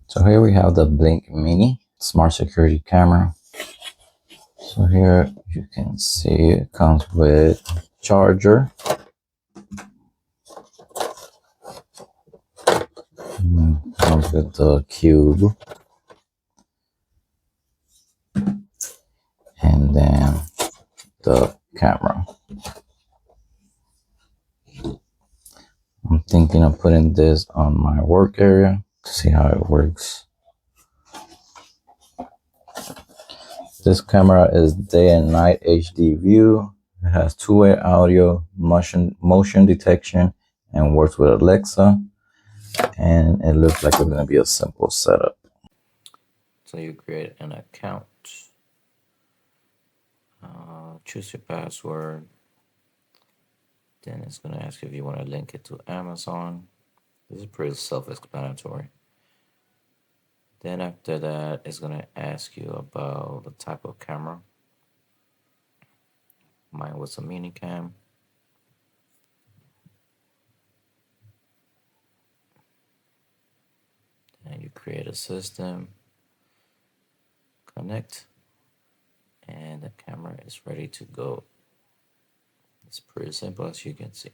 So here we have the Blink Mini smart security camera. So here you can see it comes with charger, comes with the cube, and then the camera. I'm thinking of putting this on my work area to see how it works. This camera is day and night HD view. It has two-way audio, motion detection, and works with Alexa. And it looks like it's going to be a simple setup. So you create an account, choose your password. Then it's going to ask you if you want to link it to Amazon. This is pretty self-explanatory. Then after that, it's going to ask you about the type of camera. Mine was a mini cam. And you create a system, connect, and the camera is ready to go. It's pretty simple, as you can see.